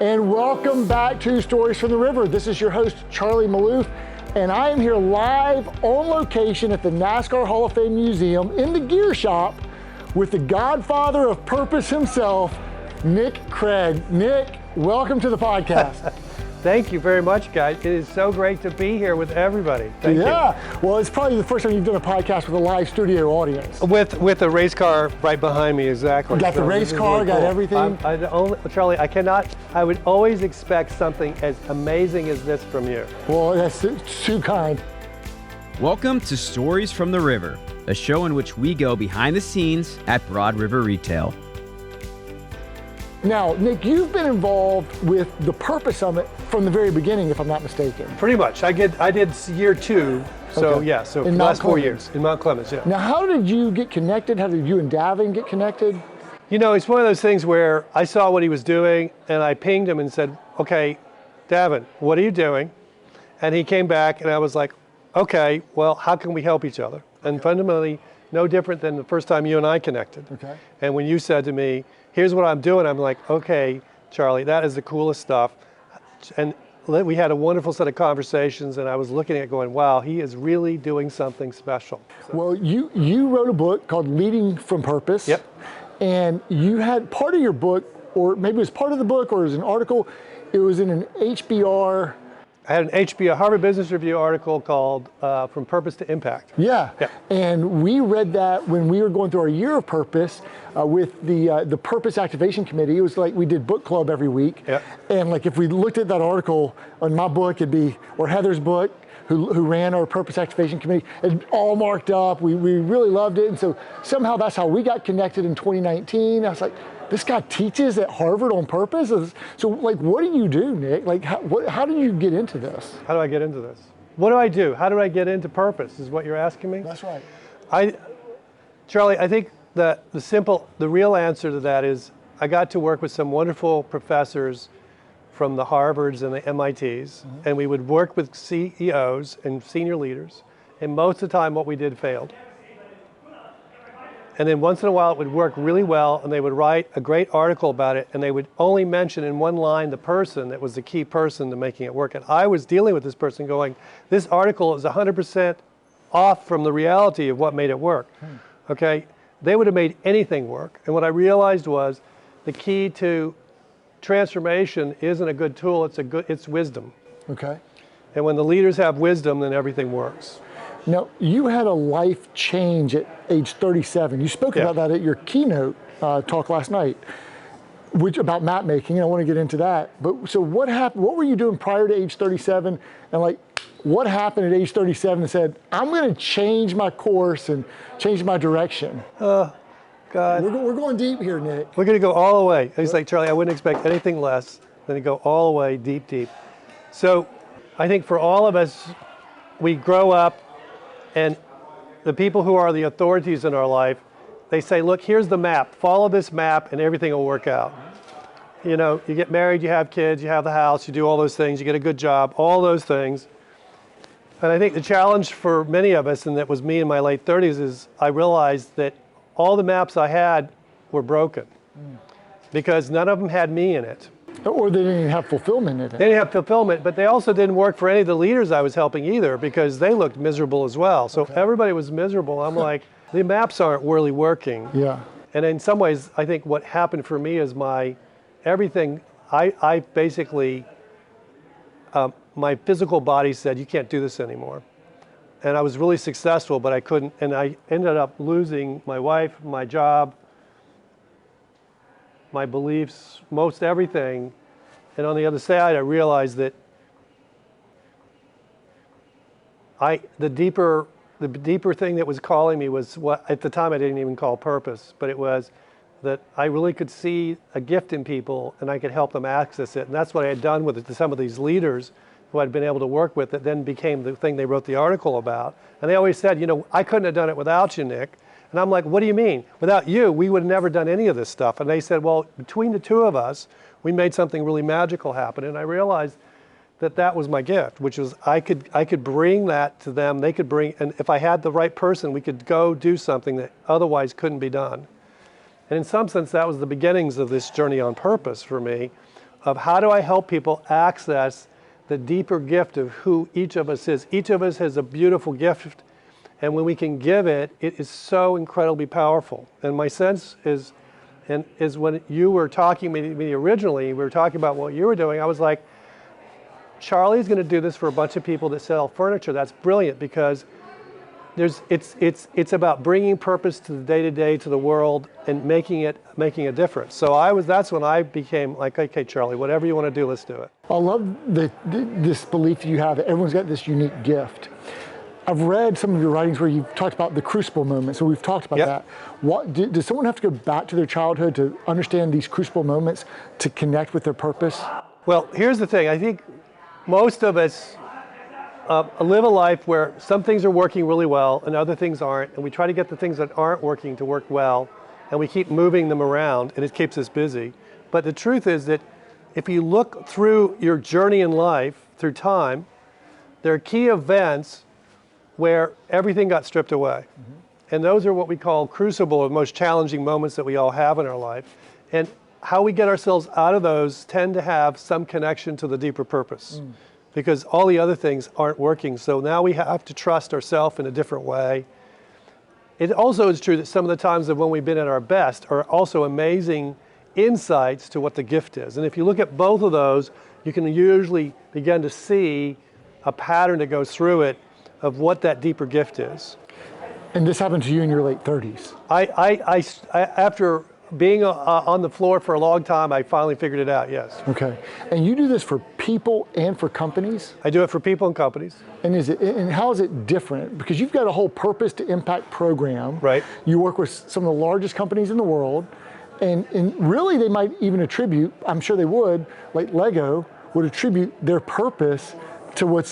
And welcome back to Stories from the River. This is your host, Charlie Malouf, and I am here live on location at the NASCAR Hall of Fame Museum in the gear shop with the godfather of purpose himself, Nick Craig. Nick, welcome to the podcast. Thank you very much, guys. It is so great to be here with everybody. Thank you. Well, it's probably the first time you've done a podcast with a live studio audience. With a race car right behind me, exactly. Got the race car, really got cool. everything. Charlie, I would always expect something as amazing as this from you. Well, that's too kind. Welcome to Stories from the River, a show in which we go behind the scenes at Broad River Retail. Now, Nick, you've been involved with the Purpose Summit from the very beginning, if I'm not mistaken. Pretty much. I did year 2, so Okay. yeah, so In the Mount last 4 Clemens. years in Mount Clemens, yeah. Now, how did you get connected? How did you and Davin get connected? You know, it's one of those things where I saw what he was doing and I pinged him and said, okay, Davin, what are you doing? And he came back and I was like, okay, well, how can we help each other? And fundamentally, no different than the first time you and I connected. Okay. And when you said to me, here's what I'm doing, I'm like, okay, Charlie, that is the coolest stuff. And we had a wonderful set of conversations and I was looking at it going, wow, he is really doing something special. Well, you wrote a book called Leading from Purpose. Yep. And you had part of your book, or maybe it was part of the book or it was an article, it was in an HBR. I had an Harvard Business Review article called From Purpose to Impact. Yeah. Yeah. And we read that when we were going through our year of purpose with the Purpose Activation Committee. It was like we did book club every week. Yeah. And like if we looked at that article on my book, it'd be, or Heather's book, who ran our Purpose Activation Committee, it all marked up. We really loved it. And so somehow that's how we got connected in 2019. I was like, this guy teaches at Harvard on purpose? So like, what do you do, Nick? Like, how do you get into this? How do I get into this? What do I do? How do I get into purpose is what you're asking me? That's right. Charlie, I think that the real answer to that is I got to work with some wonderful professors from the Harvards and the MITs, and we would work with CEOs and senior leaders, and most of the time what we did failed. And then once in a while it would work really well and they would write a great article about it and they would only mention in one line the person that was the key person to making it work. And I was dealing with this person going, this article is 100% off from the reality of what made it work. Okay? They would have made anything work. And what I realized was the key to transformation isn't a good tool, it's wisdom. Okay. And when the leaders have wisdom, then everything works. Now, you had a life change at age 37. You spoke about that at your keynote talk last night, about map making, and I want to get into that. But so what happened? What were you doing prior to age 37? And like, what happened at age 37 and said, I'm going to change my course and change my direction? God. We're going deep here, Nick. We're going to go all the way. He's like, Charlie, I wouldn't expect anything less than to go all the way deep, deep. So I think for all of us, we grow up and the people who are the authorities in our life, they say, look, here's the map. Follow this map and everything will work out. You know, you get married, you have kids, you have the house, you do all those things, you get a good job, all those things. And I think the challenge for many of us, and that was me in my late 30s, is I realized that all the maps I had were broken because none of them had me in it. Or they didn't even have fulfillment in it. They didn't have fulfillment, but they also didn't work for any of the leaders I was helping either because they looked miserable as well. So everybody was miserable. I'm like, the maps aren't really working. Yeah. And in some ways, I think what happened for me is everything, I basically, my physical body said, you can't do this anymore. And I was really successful, but I couldn't, and I ended up losing my wife, my job, my beliefs, most everything. And on the other side, I realized that the deeper thing that was calling me was what at the time I didn't even call purpose, but it was that I really could see a gift in people and I could help them access it. And that's what I had done with some of these leaders who I'd been able to work with that then became the thing they wrote the article about. And they always said, you know, I couldn't have done it without you, Nick. And I'm like, what do you mean? Without you, we would have never done any of this stuff. And they said, well, between the two of us, we made something really magical happen. And I realized that was my gift, which was I could bring that to them. They could bring, and if I had the right person, we could go do something that otherwise couldn't be done. And in some sense, that was the beginnings of this journey on purpose for me. of how do I help people access the deeper gift of who each of us is. Each of us has a beautiful gift, and when we can give it, it is so incredibly powerful. And my sense is when you were talking to me originally, we were talking about what you were doing, I was like, Charlie's going to do this for a bunch of people that sell furniture. That's brilliant, because it's about bringing purpose to the day-to-day, to the world, and making a difference. So that's when I became like, okay, Charlie, whatever you want to do, let's do it. I love this belief you have that everyone's got this unique gift. I've read some of your writings where you've talked about the crucible moment, so we've talked about that. Does someone have to go back to their childhood to understand these crucible moments to connect with their purpose? Well, here's the thing. I think most of us live a life where some things are working really well and other things aren't, and we try to get the things that aren't working to work well, and we keep moving them around, and it keeps us busy. But the truth is that if you look through your journey in life, through time, there are key events where everything got stripped away. Mm-hmm. And those are what we call crucible, or the most challenging moments that we all have in our life. And how we get ourselves out of those tend to have some connection to the deeper purpose. Because all the other things aren't working. So now we have to trust ourselves in a different way. It also is true that some of the times of when we've been at our best are also amazing insights to what the gift is. And if you look at both of those, you can usually begin to see a pattern that goes through it of what that deeper gift is. And this happened to you in your late 30s. After being on the floor for a long time, I finally figured it out, yes. Okay. And you do this for people and for companies? I do it for people and companies. And how is it different? Because you've got a whole purpose to impact program. Right. You work with some of the largest companies in the world, and really they might even attribute, I'm sure they would, like Lego, would attribute their purpose to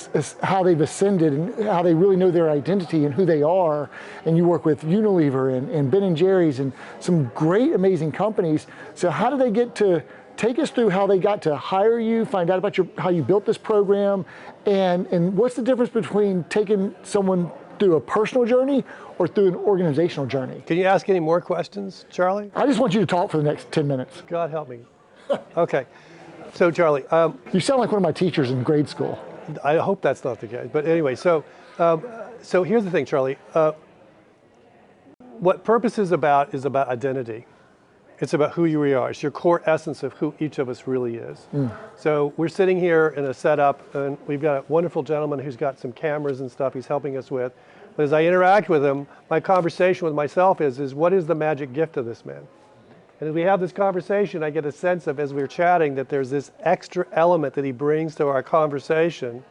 how they've ascended and how they really know their identity and who they are. And you work with Unilever and Ben & Jerry's and some great, amazing companies. So how did they get to, take us through how they got to hire you, find out about how you built this program, and what's the difference between taking someone through a personal journey or through an organizational journey? Can you ask any more questions, Charlie? I just want you to talk for the next 10 minutes. God help me. Okay. So Charlie. You sound like one of my teachers in grade school. I hope that's not the case. But anyway, so here's the thing, Charlie. What purpose is about identity. It's about who you are. It's your core essence of who each of us really is. So we're sitting here in a setup, and we've got a wonderful gentleman who's got some cameras and stuff he's helping us with. But as I interact with him, my conversation with myself is what is the magic gift of this man? And as we have this conversation, I get a sense of, as we're chatting, that there's this extra element that he brings to our conversation,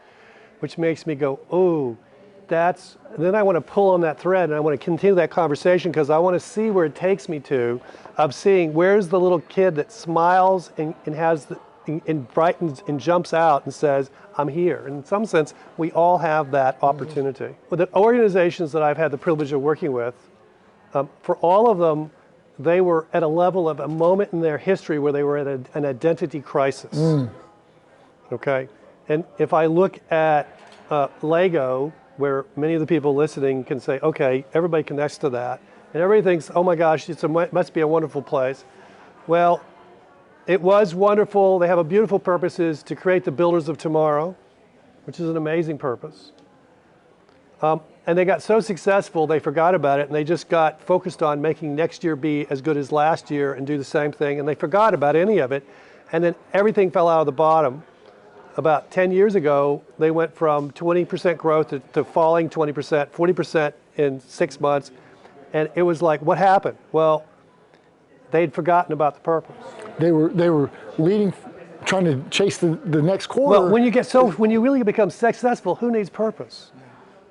which makes me go, oh, and then I want to pull on that thread and I want to continue that conversation because I want to see where it takes me to, of seeing where's the little kid that smiles and brightens and jumps out and says, I'm here. And in some sense, we all have that opportunity. With the organizations that I've had the privilege of working with, for all of them, they were at a level of a moment in their history where they were at an identity crisis. Okay? And if I look at Lego, where many of the people listening can say, okay, everybody connects to that, and everybody thinks, oh my gosh, it must be a wonderful place. Well, it was wonderful. They have a beautiful purpose to create the builders of tomorrow, which is an amazing purpose. And they got so successful, they forgot about it, and they just got focused on making next year be as good as last year and do the same thing, and they forgot about any of it. And then everything fell out of the bottom. About 10 years ago, they went from 20% growth to falling 20%, 40% in 6 months. And it was like, what happened? Well, they'd forgotten about the purpose. They were leading, trying to chase the next quarter. Well, when you really become successful, who needs purpose,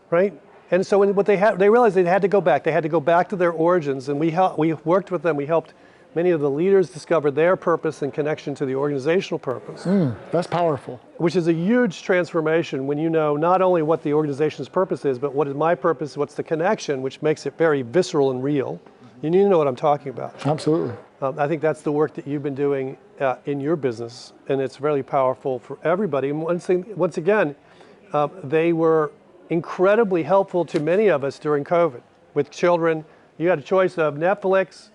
right? And so they realized they had to go back. They had to go back to their origins, and we worked with them. We helped many of the leaders discover their purpose and connection to the organizational purpose. That's powerful. Which is a huge transformation when you know not only what the organization's purpose is, but what is my purpose, what's the connection, which makes it very visceral and real. You need to know what I'm talking about. Absolutely. I think that's the work that you've been doing in your business, and it's really powerful for everybody. And once again, they were incredibly helpful to many of us during COVID. With children, you had a choice of Netflix,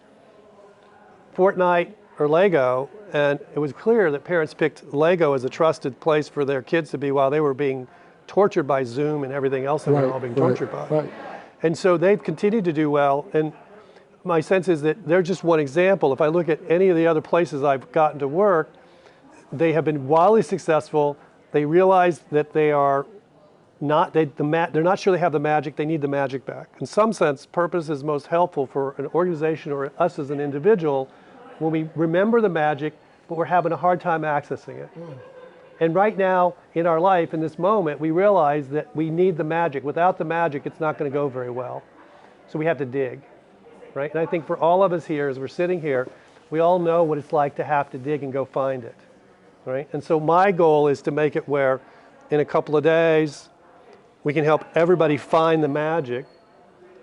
Fortnite, or Lego, and it was clear that parents picked Lego as a trusted place for their kids to be while they were being tortured by Zoom and everything else that we're all being tortured by. Right. And so they've continued to do well, and my sense is that they're just one example. If I look at any of the other places I've gotten to work, they have been wildly successful. They realize that they are not, they're not sure they have the magic, they need the magic back. In some sense, purpose is most helpful for an organization or us as an individual when we remember the magic, but we're having a hard time accessing it. And right now, in our life, in this moment, we realize that we need the magic. Without the magic, it's not going to go very well. So we have to dig, right? And I think for all of us here, as we're sitting here, we all know what it's like to have to dig and go find it, right? And so my goal is to make it where in a couple of days, we can help everybody find the magic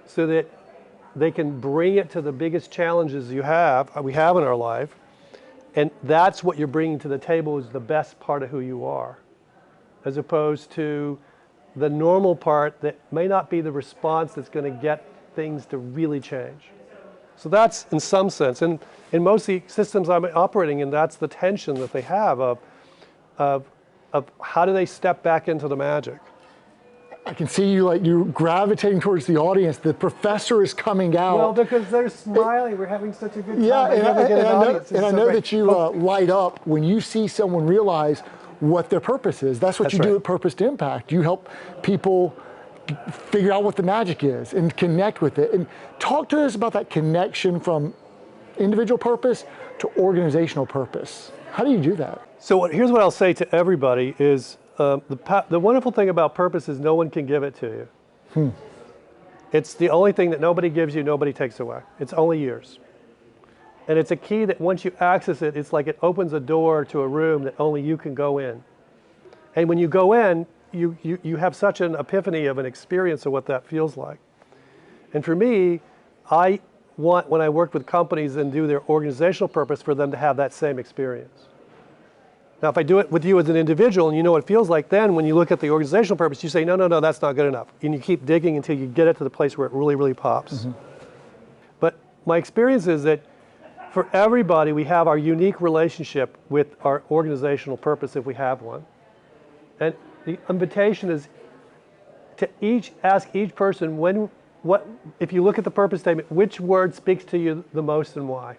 so that they can bring it to the biggest challenges we have in our life. And that's what you're bringing to the table is the best part of who you are, as opposed to the normal part that may not be the response that's going to get things to really change. So that's in some sense, and in most of the systems I'm operating in, that's the tension that they have of how do they step back into the magic. I can see you like you're gravitating towards the audience. The professor is coming out. Well, because they're smiling. We're having such a good time. Yeah, and I know great. that you light up when you see someone realize what their purpose is. That's what you do at Purpose to Impact. You help people figure out what the magic is and connect with it. And talk to us about that connection from individual purpose to organizational purpose. How do you do that? So here's what I'll say to everybody is, the wonderful thing about purpose is no one can give it to you. It's the only thing that nobody gives you, nobody takes away. It's only yours. And it's a key that once you access it, it's like it opens a door to a room that only you can go in. And when you go in, you have such an epiphany of an experience of what that feels like. And for me, I want, when I work with companies and do their organizational purpose, for them to have that same experience. Now, if I do it with you as an individual and you know what it feels like, then when you look at the organizational purpose, you say, no, that's not good enough. And you keep digging until you get it to the place where it really, really pops. But my experience is that for everybody, we have our unique relationship with our organizational purpose if we have one. And the invitation is to ask each person, if you look at the purpose statement, which word speaks to you the most and why?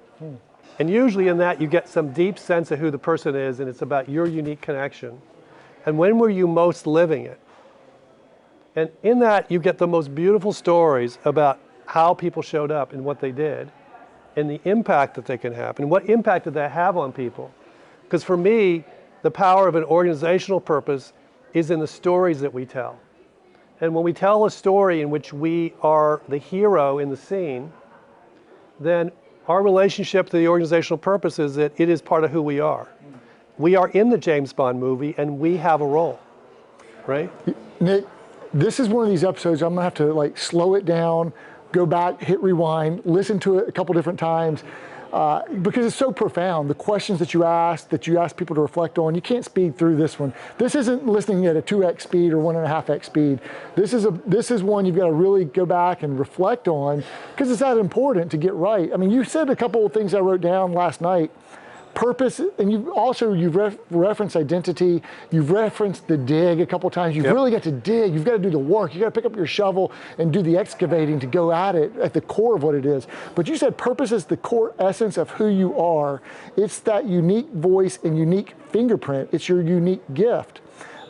And usually in that you get some deep sense of who the person is, and it's about your unique connection. And when were you most living it? And in that you get the most beautiful stories about how people showed up and what they did and the impact that they can have. And what impact did that have on people? Because for me, the power of an organizational purpose is in the stories that we tell. And when we tell a story in which we are the hero in the scene, then our relationship to the organizational purpose is that it is part of who we are. We are in the James Bond movie and we have a role, right? Nick, this is one of these episodes I'm gonna have to like slow it down, go back, hit rewind, listen to it a couple different times, because it's so profound. The questions that you ask people to reflect on, you can't speed through this one. This isn't listening at a 2x speed or 1.5x speed. This is one you've got to really go back and reflect on because it's that important to get right. I mean, you said a couple of things I wrote down last night. Purpose, and you've referenced identity, you've referenced the dig a couple times. You've really got to dig, you've got to do the work, you got to pick up your shovel and do the excavating to go at it, at the core of what it is. But you said purpose is the core essence of who you are. It's that unique voice and unique fingerprint. It's your unique gift.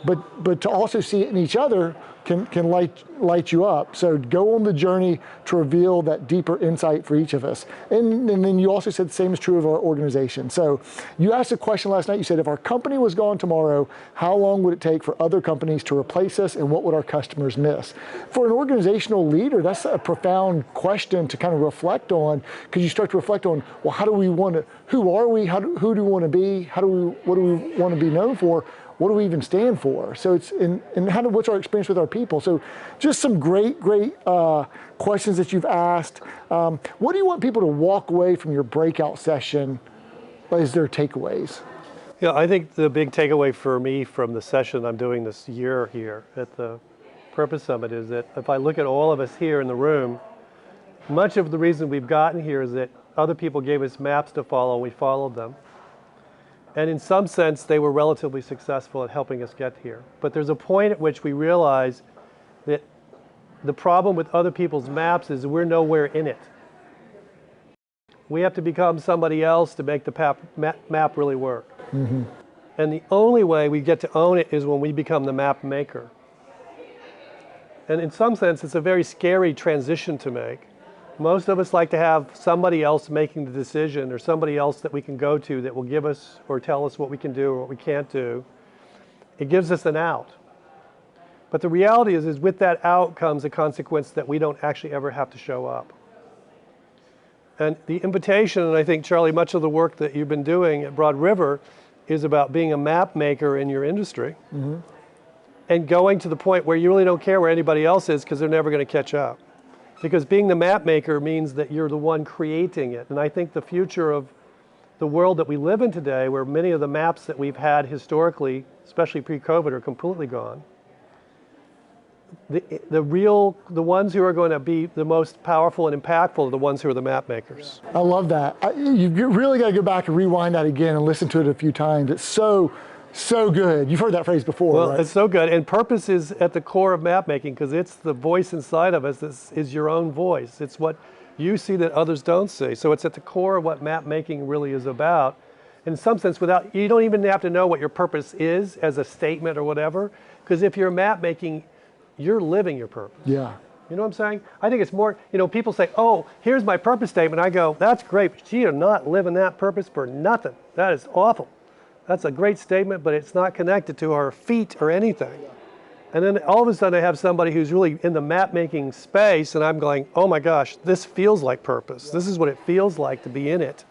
But to also see it in each other can light you up. So go on the journey to reveal that deeper insight for each of us. And then you also said the same is true of our organization. So you asked a question last night. You said, if our company was gone tomorrow, how long would it take for other companies to replace us, and what would our customers miss? For an organizational leader, that's a profound question to kind of reflect on, because you start to reflect on, well, how do we want to, who are we, who do we want to be, what do we want to be known for? What do we even stand for? So it's what's our experience with our people? So just some great questions that you've asked. What do you want people to walk away from your breakout session as their takeaways? Yeah, I think the big takeaway for me from the session I'm doing this year here at the Purpose Summit is that if I look at all of us here in the room, much of the reason we've gotten here is that other people gave us maps to follow, and we followed them. And in some sense, they were relatively successful at helping us get here. But there's a point at which we realize that the problem with other people's maps is we're nowhere in it. We have to become somebody else to make the map really work. Mm-hmm. And the only way we get to own it is when we become the map maker. And in some sense, it's a very scary transition to make. Most of us like to have somebody else making the decision, or somebody else that we can go to that will give us or tell us what we can do or what we can't do. It gives us an out. But the reality is with that out comes a consequence that we don't actually ever have to show up. And the invitation, and I think, Charlie, much of the work that you've been doing at Broad River is about being a map maker in your industry. Mm-hmm. And going to the point where you really don't care where anybody else is because they're never going to catch up. Because being the map maker means that you're the one creating it. And I think the future of the world that we live in today, where many of the maps that we've had historically, especially pre-COVID, are completely gone. The ones who are going to be the most powerful and impactful are the ones who are the map makers. I love that. You really got to go back and rewind that again and listen to it a few times. It's so good. You've heard that phrase before, well, right? It's so good. And purpose is at the core of map making, because it's the voice inside of us that is your own voice. It's what you see that others don't see. So it's at the core of what map making really is about. In some sense, you don't even have to know what your purpose is as a statement or whatever, because if you're map making, you're living your purpose. Yeah. You know what I'm saying? I think it's more, people say, oh, here's my purpose statement. I go, that's great, but you're not living that purpose for nothing. That is awful. That's a great statement, but it's not connected to our feet or anything. And then all of a sudden I have somebody who's really in the map making space, and I'm going, oh my gosh, this feels like purpose. This is what it feels like to be in it.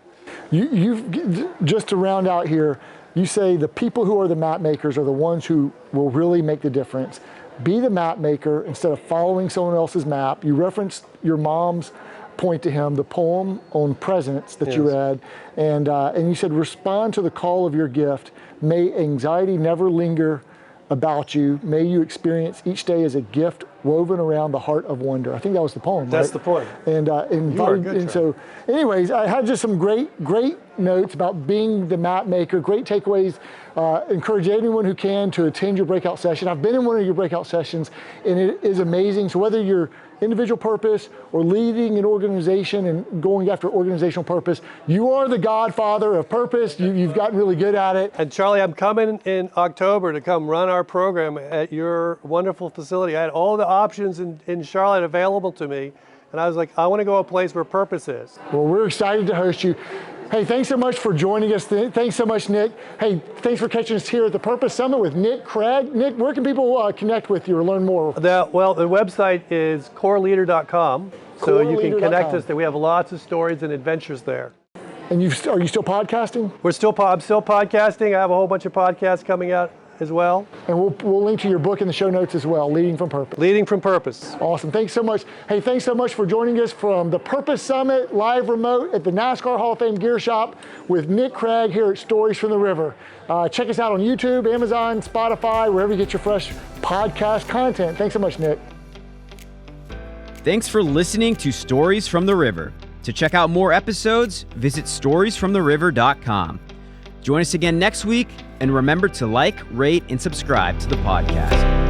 Just to round out here, you say the people who are the map makers are the ones who will really make the difference. Be the map maker instead of following someone else's map. You referenced your mom's point to him, the poem on presence that you read, and you said, respond to the call of your gift. May anxiety never linger about you. May you experience each day as a gift woven around the heart of wonder. I think that was the poem. That's right? the poem. And so, anyways, I had just some great notes about being the map maker, great takeaways. Encourage anyone who can to attend your breakout session. I've been in one of your breakout sessions, and it is amazing. So whether you're individual purpose or leading an organization and going after organizational purpose, you are the godfather of purpose. You've gotten really good at it. And Charlie, I'm coming in October to come run our program at your wonderful facility. I had all the options in Charlotte available to me, and I was like, I want to go a place where purpose is. Well, we're excited to host you. Hey, thanks so much for joining us. Thanks so much, Nick. Hey, thanks for catching us here at the Purpose Summit with Nick Craig. Nick, where can people connect with you or learn more? The website is coreleader.com, so you can connect us there. We have lots of stories and adventures there. And are you still podcasting? I'm still podcasting. I have a whole bunch of podcasts coming out as well. And we'll link to your book in the show notes as well, Leading from Purpose. Leading from Purpose. Awesome. Thanks so much. Hey, thanks so much for joining us from the Purpose Summit, live remote at the NASCAR Hall of Fame Gear Shop with Nick Craig here at Stories from the River. Check us out on YouTube, Amazon, Spotify, wherever you get your fresh podcast content. Thanks so much, Nick. Thanks for listening to Stories from the River. To check out more episodes, visit storiesfromtheriver.com. Join us again next week, and remember to like, rate, and subscribe to the podcast.